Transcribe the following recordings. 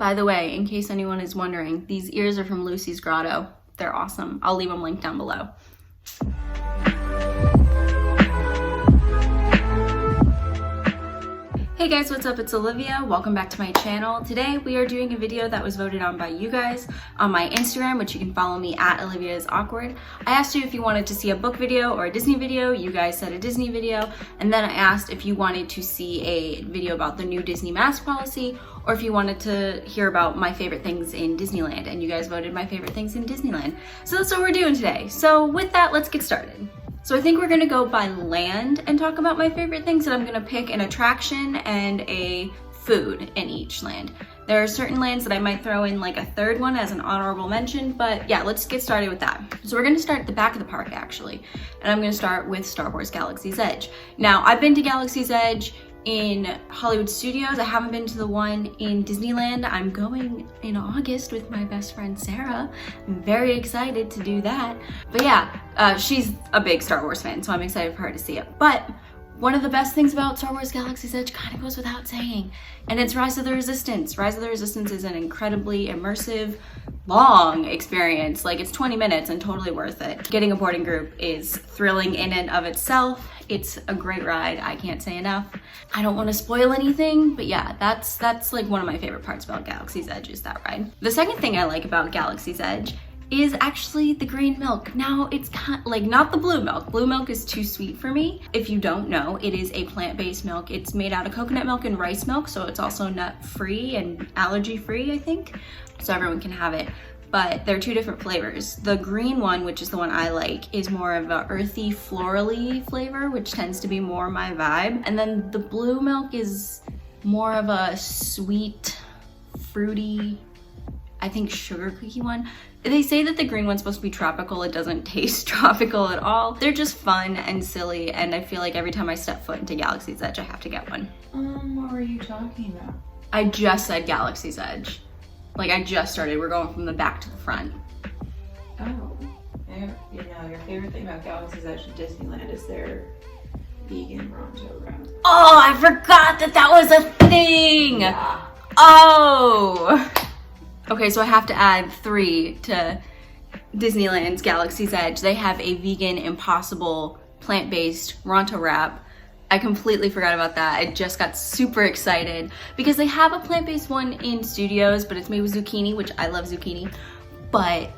By the way, in case anyone is wondering, these ears are from Lucy's Grotto. They're awesome. I'll leave them linked down below. Hey guys, what's up? It's Olivia. Welcome back to my channel. Today we are doing a video that was voted on by you guys on my Instagram, which you can follow me at OliviaIsAwkward. I asked you if you wanted to see a book video or a Disney video. You guys said a Disney video. And then I asked if you wanted to see a video about the new Disney mask policy or if you wanted to hear about my favorite things in Disneyland. And you guys voted my favorite things in Disneyland. So that's what we're doing today. So with that, let's get started. So I think we're gonna go by land and talk about my favorite things, and I'm gonna pick an attraction and a food in each land. There are certain lands that I might throw in like a third one as an honorable mention, but yeah, let's get started with that. So we're gonna start at the back of the park actually, and I'm gonna start with Star Wars Galaxy's Edge. Now, I've been to Galaxy's Edge in Hollywood Studios. I haven't been to the one in Disneyland. I'm going in August with my best friend Sarah. I'm very excited to do that. But yeah, she's a big Star Wars fan, so I'm excited for her to see it. But one of the best things about Star Wars Galaxy's Edge kind of goes without saying, and it's Rise of the Resistance. Rise of the Resistance is an incredibly immersive, long experience. Like, it's 20 minutes and totally worth it. Getting a boarding group is thrilling in and of itself. It's a great ride. I can't say enough. I don't want to spoil anything, but yeah, that's like one of my favorite parts about Galaxy's Edge is that ride. The second thing I like about Galaxy's Edge is actually the green milk. Now, it's kind of like not the blue milk. Blue milk is too sweet for me. If you don't know, it is a plant-based milk. It's made out of coconut milk and rice milk, so it's also nut-free and allergy-free, I think, so everyone can have it. But they're two different flavors. The green one, which is the one I like, is more of a earthy, florally flavor, which tends to be more my vibe. And then the blue milk is more of a sweet, fruity, I think sugar cookie one. They say that the green one's supposed to be tropical. It doesn't taste tropical at all. They're just fun and silly, and I feel like every time I step foot into Galaxy's Edge, I have to get one. What were you talking about? I just said Galaxy's Edge. Like, I just started. We're going from the back to the front. Oh, you know, your favorite thing about Galaxy's Edge and Disneyland is their vegan Ronto wrap. Oh, I forgot that that was a thing! Yeah. Oh! Okay, so I have to add 3 to Disneyland's Galaxy's Edge. They have a vegan, impossible, plant-based Ronto wrap. I completely forgot about that. I just got super excited because they have a plant-based one in Studios, but it's made with zucchini, which I love zucchini. But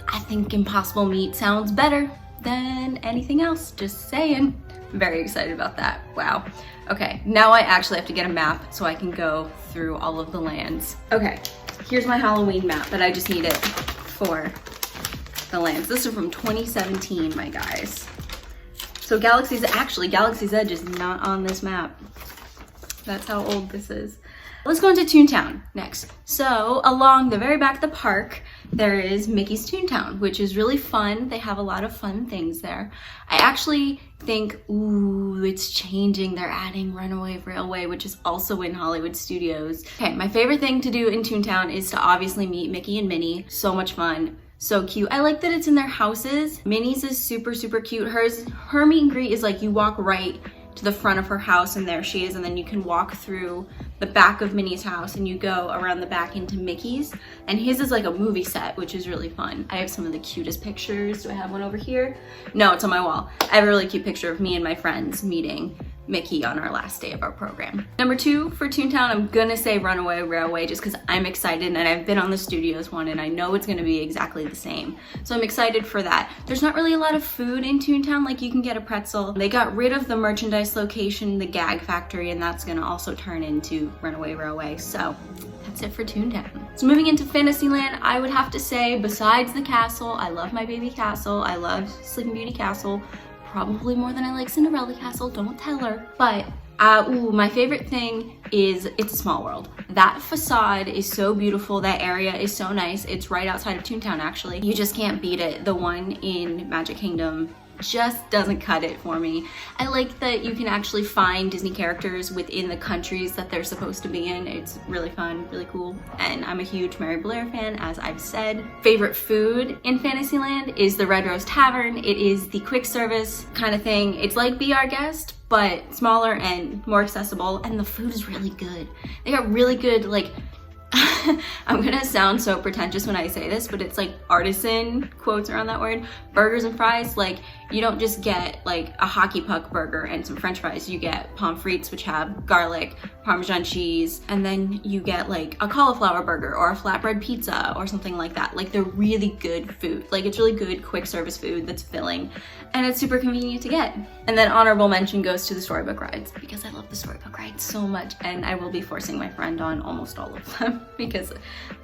I think impossible meat sounds better than anything else, just saying. I'm very excited about that. Wow. Okay, now I actually have to get a map so I can go through all of the lands. Okay, here's my Halloween map, but I just need it for the lands. This is from 2017, my guys. So Galaxy's Edge is not on this map. That's how old this is. Let's go into Toontown next. So along the very back of the park, there is Mickey's Toontown, which is really fun. They have a lot of fun things there. I actually think, ooh, it's changing. They're adding Runaway Railway, which is also in Hollywood Studios. Okay, my favorite thing to do in Toontown is to obviously meet Mickey and Minnie. So much fun. So cute. I like that it's in their houses. Minnie's is super, super cute. Her meet and greet is like you walk right to the front of her house and there she is, and then you can walk through the back of Minnie's house and you go around the back into Mickey's, and his is like a movie set, which is really fun. I have some of the cutest pictures. Do I have one over here? No, it's on my wall. I have a really cute picture of me and my friends meeting Mickey on our last day of our program. Number 2 for Toontown, I'm gonna say Runaway Railway just because I'm excited and I've been on the Studios one and I know it's gonna be exactly the same. So I'm excited for that. There's not really a lot of food in Toontown, like you can get a pretzel. They got rid of the merchandise location, the Gag Factory, and that's gonna also turn into Runaway Railway. So that's it for Toontown. So moving into Fantasyland, I would have to say, besides the castle, I love my baby castle. I love Sleeping Beauty Castle. Probably more than I like Cinderella Castle, don't tell her. But, my favorite thing is It's a Small World. That facade is so beautiful, that area is so nice. It's right outside of Toontown, actually. You just can't beat it. The one in Magic Kingdom just doesn't cut it for me. I like that you can actually find Disney characters within the countries that they're supposed to be in. It's really fun, really cool, and I'm a huge Mary Blair fan, as I've said. Favorite food in Fantasyland is the Red Rose Tavern. It is the quick service kind of thing. It's like Be Our Guest, but smaller and more accessible, and the food is really good. They got really good, like, I'm gonna sound so pretentious when I say this, but it's like artisan, quotes around that word, burgers and fries. Like, you don't just get like a hockey puck burger and some french fries. You get pommes frites, which have garlic, Parmesan cheese, and then you get like a cauliflower burger or a flatbread pizza or something like that. Like, they're really good food. Like, it's really good quick service food that's filling, and it's super convenient to get. And then honorable mention goes to the Storybook Rides, because I love the Storybook Rides so much, and I will be forcing my friend on almost all of them because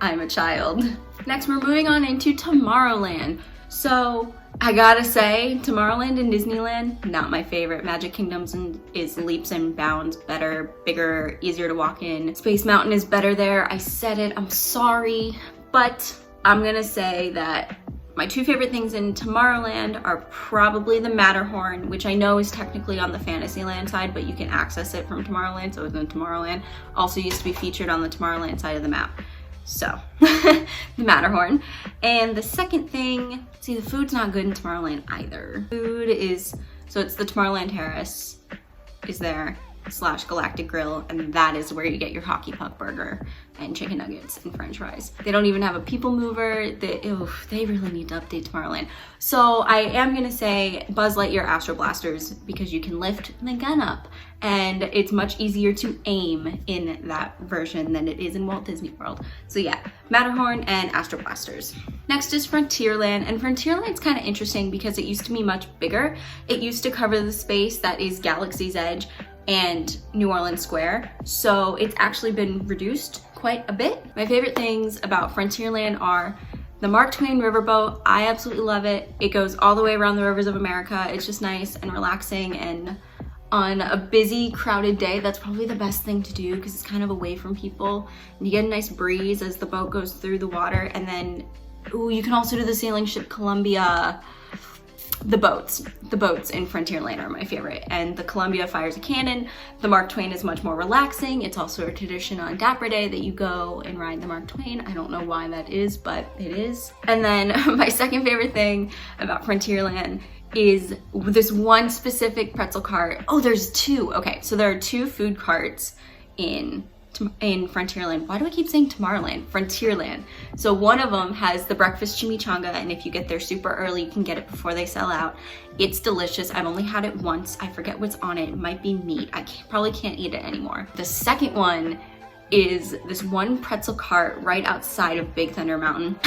I'm a child. Next, we're moving on into Tomorrowland. So I gotta say, Tomorrowland and Disneyland, not my favorite. Magic Kingdoms is leaps and bounds better, bigger, easier to walk in. Space Mountain is better there. I said it, I'm sorry, but I'm gonna say that my two favorite things in Tomorrowland are probably the Matterhorn, which I know is technically on the Fantasyland side, but you can access it from Tomorrowland, so it's in Tomorrowland. Also used to be featured on the Tomorrowland side of the map. So, the Matterhorn. And the second thing, see, the food's not good in Tomorrowland either. Food is, so it's the Tomorrowland Terrace is there, / Galactic Grill, and that is where you get your hockey puck burger and chicken nuggets and french fries. They don't even have a people mover. They really need to update Tomorrowland. So I am gonna say Buzz Lightyear Astro Blasters, because you can lift the gun up and it's much easier to aim in that version than it is in Walt Disney World. So yeah, Matterhorn and Astro Blasters. Next is Frontierland, and Frontierland's kind of interesting because it used to be much bigger. It used to cover the space that is Galaxy's Edge and New Orleans Square, so it's actually been reduced quite a bit. My favorite things about Frontierland are the Mark Twain Riverboat. I absolutely love it. It goes all the way around the rivers of America. It's just nice and relaxing, and on a busy, crowded day, that's probably the best thing to do because it's kind of away from people, and you get a nice breeze as the boat goes through the water. And then, ooh, you can also do the sailing ship Columbia. The boats in Frontierland are my favorite, and the Columbia fires a cannon. The Mark Twain is much more relaxing. It's also a tradition on Dapper Day that you go and ride the Mark Twain. I don't know why that is, but it is. And then my second favorite thing about Frontierland is this one specific pretzel cart. Oh, there's two. Okay, so there are two food carts in Frontierland. Why do I keep saying Tomorrowland? Frontierland. So one of them has the breakfast chimichanga, and if you get there super early, you can get it before they sell out. It's delicious. I've only had it once. I forget what's on it. It might be meat. I probably can't eat it anymore. The second one is this one pretzel cart right outside of Big Thunder Mountain.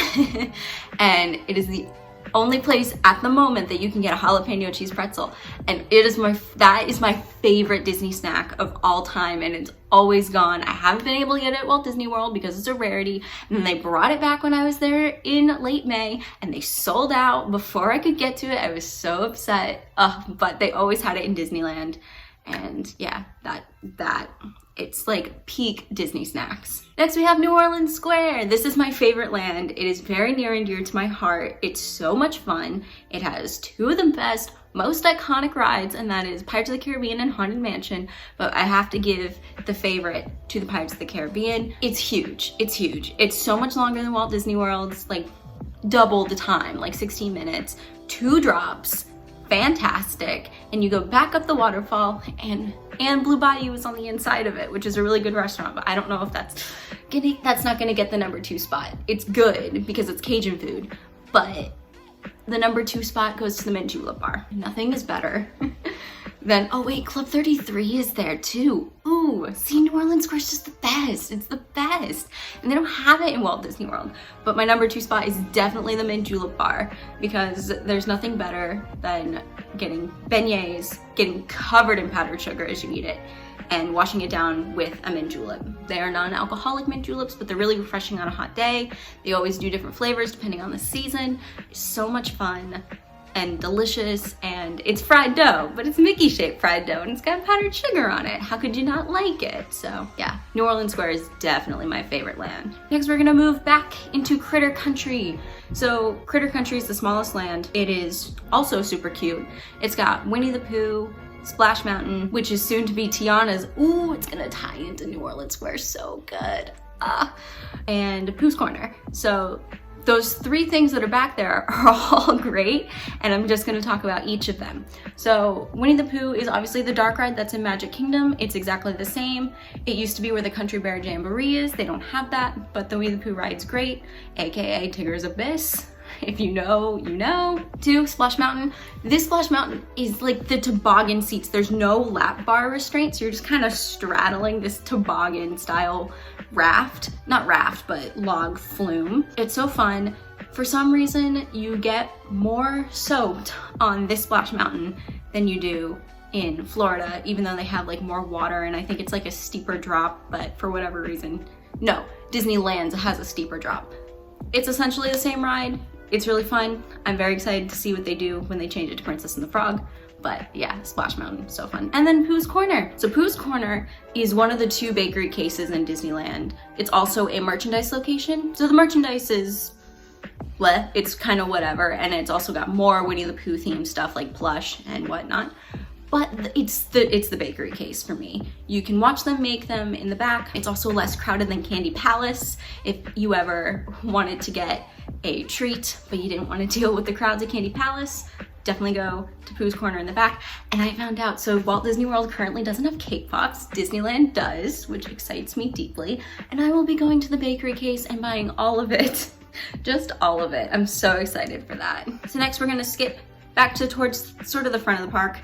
And it is the only place at the moment that you can get a jalapeno cheese pretzel, and that is my favorite Disney snack of all time, and it's always gone. I haven't been able to get it at Walt Disney World because it's a rarity, and then they brought it back when I was there in late May, and they sold out before I could get to it. I was so upset, but they always had it in Disneyland, and yeah, that it's like peak Disney snacks. Next, we have New Orleans Square. This is my favorite land. It is very near and dear to my heart. It's so much fun. It has two of the best, most iconic rides, and that is Pirates of the Caribbean and Haunted Mansion, but I have to give the favorite to the Pirates of the Caribbean. It's huge. It's huge. It's so much longer than Walt Disney World's, like double the time, like 16 minutes, 2 drops, fantastic, and you go back up the waterfall, and Blue Bayou is on the inside of it, which is a really good restaurant, but I don't know if that's not gonna get the number 2 spot. It's good because it's Cajun food, but the number 2 spot goes to the Mint Julep Bar. Nothing is better than, oh wait, Club 33 is there too. Ooh, see, New Orleans Square is just the best. It's the best. And they don't have it in Walt Disney World. But my number 2 spot is definitely the Mint Julep Bar, because there's nothing better than getting beignets, getting covered in powdered sugar as you eat it, and washing it down with a mint julep. They are non-alcoholic mint juleps, but they're really refreshing on a hot day. They always do different flavors depending on the season. It's so much fun and delicious, and it's fried dough, but it's Mickey shaped fried dough, and it's got powdered sugar on it. How could you not like it? So yeah, New Orleans Square is definitely my favorite land. Next, we're gonna move back into Critter Country. So Critter Country is the smallest land. It is also super cute. It's got Winnie the Pooh, Splash Mountain, which is soon to be Tiana's. Ooh, it's gonna tie into New Orleans Square so good. And Pooh's Corner. So those 3 things that are back there are all great, and I'm just gonna talk about each of them. So Winnie the Pooh is obviously the dark ride that's in Magic Kingdom. It's exactly the same. It used to be where the Country Bear Jamboree is. They don't have that, but the Winnie the Pooh ride's great, aka Tigger's Abyss. If you know, you know. 2, Splash Mountain. This Splash Mountain is like the toboggan seats. There's no lap bar restraints. You're just kind of straddling this toboggan style raft. Not raft, but log flume. It's so fun. For some reason, you get more soaked on this Splash Mountain than you do in Florida, even though they have like more water, and I think it's like a steeper drop, but for whatever reason, no, Disneyland has a steeper drop. It's essentially the same ride. It's really fun. I'm very excited to see what they do when they change it to Princess and the Frog. But yeah, Splash Mountain, so fun. And then Pooh's Corner. So Pooh's Corner is one of the 2 bakery cases in Disneyland. It's also a merchandise location. So the merchandise is, bleh, it's kind of whatever. And it's also got more Winnie the Pooh themed stuff like plush and whatnot. But it's the bakery case for me. You can watch them make them in the back. It's also less crowded than Candy Palace. If you ever wanted to get a treat, but you didn't want to deal with the crowds at Candy Palace, definitely go to Pooh's Corner in the back. And I found out, so Walt Disney World currently doesn't have cake pops. Disneyland does, which excites me deeply. And I will be going to the bakery case and buying all of it. Just all of it. I'm so excited for that. So next we're gonna skip back to towards sort of the front of the park.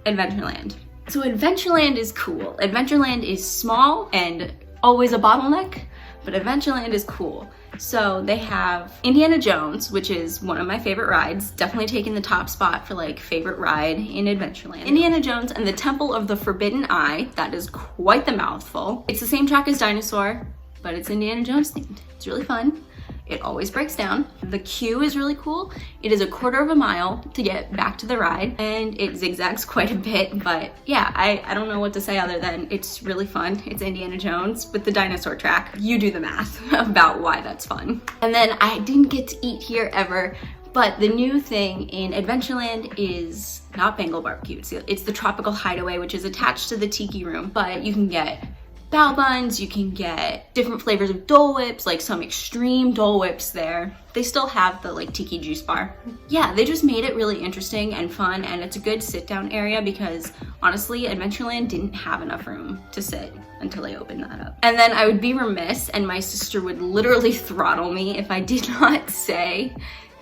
Adventureland. So Adventureland is cool. Adventureland is small and always a bottleneck, but Adventureland is cool. So they have Indiana Jones, which is one of my favorite rides, definitely taking the top spot for like favorite ride in Adventureland. Indiana Jones and the Temple of the Forbidden Eye, that is quite the mouthful. It's the same track as Dinosaur, but it's Indiana Jones themed. It's really fun. It always breaks down. The queue is really cool. It is a 1/4 mile to get back to the ride, and it zigzags quite a bit, but yeah, I don't know what to say other than it's really fun. It's Indiana Jones with the dinosaur track. You do the math about why that's fun. And then I didn't get to eat here ever, but the new thing in Adventureland is not Bengal barbecue. It's the Tropical Hideaway, which is attached to the Tiki Room, but you can get bao buns, you can get different flavors of Dole Whips, like some extreme Dole Whips there. They still have the like tiki juice bar. Yeah, they just made it really interesting and fun, and it's a good sit down area because honestly, Adventureland didn't have enough room to sit until they opened that up. And then I would be remiss, and my sister would literally throttle me if I did not say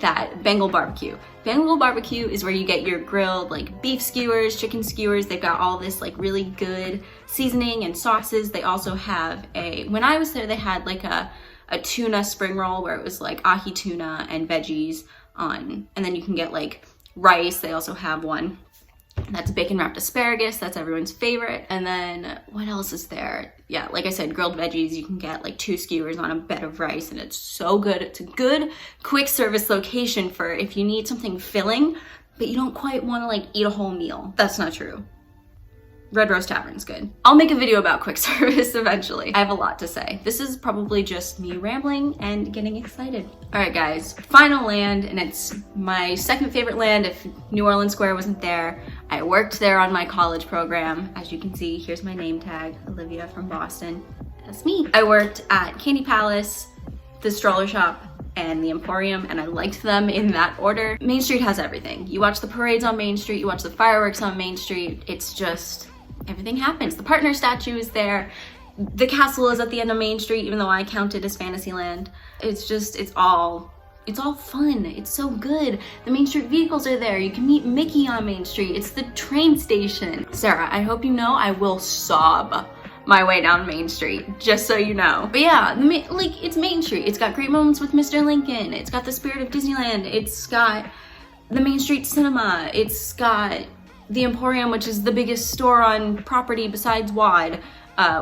that Bengal barbecue. Bengal barbecue is where you get your grilled like beef skewers, chicken skewers. They've got all this like really good seasoning and sauces. They also have when I was there, they had like a tuna spring roll where it was like ahi tuna and veggies on, and then you can get like rice. They also have one that's bacon wrapped asparagus. That's everyone's favorite. And then what else is there? Yeah, like I said, grilled veggies. You can get like 2 skewers on a bed of rice, and it's so good. It's a good quick service location for if you need something filling, but you don't quite want to like eat a whole meal. That's not true. Red Rose Tavern's good. I'll make a video about quick service eventually. I have a lot to say. This is probably just me rambling and getting excited. All right, guys, final land, and it's my second favorite land if New Orleans Square wasn't there. I worked there on my college program. As you can see, here's my name tag, Olivia from Boston. That's me. I worked at Candy Palace, the stroller shop, and the Emporium, and I liked them in that order. Main Street has everything. You watch the parades on Main Street, you watch the fireworks on Main Street. It's just, everything happens. The partner statue is there. The castle is at the end of Main Street, even though I count it as Fantasyland. It's just, it's all fun. It's so good. The Main Street vehicles are there. You can meet Mickey on Main Street. It's the train station. Sarah, I hope you know I will sob my way down Main Street, just so you know. But yeah, like, it's Main Street. It's got great moments with Mr. Lincoln. It's got the spirit of Disneyland. It's got the Main Street Cinema. It's got the Emporium, which is the biggest store on property besides WAD,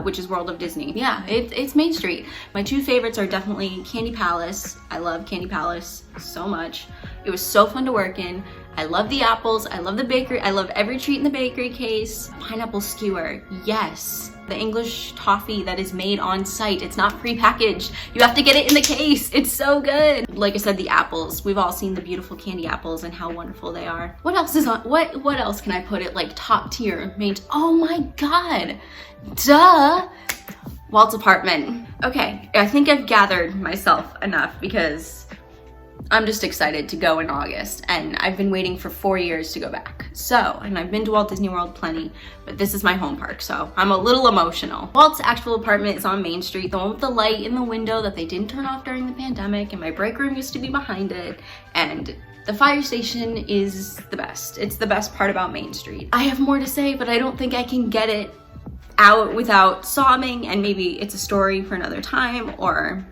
which is World of Disney. Yeah, it's Main Street. My 2 favorites are definitely Candy Palace. I love Candy Palace so much. It was so fun to work in. I love the apples. I love the bakery. I love every treat in the bakery case. Pineapple skewer, yes. The English toffee that is made on site. It's not pre-packaged. You have to get it in the case. It's so good. Like I said, the apples. We've all seen the beautiful candy apples and how wonderful they are. What else is on? What else can I put it like top tier? Oh my God. Duh. Walt's apartment. Okay, I think I've gathered myself enough because I'm just excited to go in August, and I've been waiting for 4 years to go back. So, and I've been to Walt Disney World plenty, but this is my home park, so I'm a little emotional. Walt's actual apartment is on Main Street, the one with the light in the window that they didn't turn off during the pandemic, and my break room used to be behind it, and the fire station is the best. It's the best part about Main Street. I have more to say, but I don't think I can get it out without sobbing, and maybe it's a story for another time, or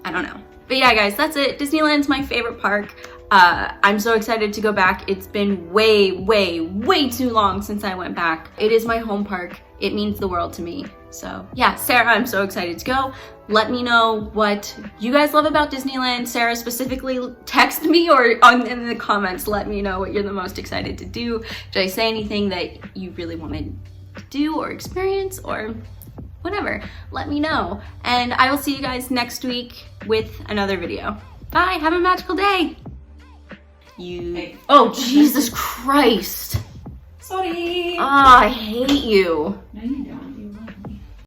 I don't know. But yeah, guys, that's it. Disneyland's my favorite park. I'm so excited to go back. It's been way, way, way too long since I went back. It is my home park. It means the world to me. So yeah, Sarah, I'm so excited to go. Let me know what you guys love about Disneyland. Sarah, specifically text me or in the comments, let me know what you're the most excited to do. Did I say anything that you really wanted to do or experience or whatever? Let me know. And I will see you guys next week with another video. Bye, have a magical day. Oh, Jesus Christ. Sorry. Oh, I hate you. No, you don't.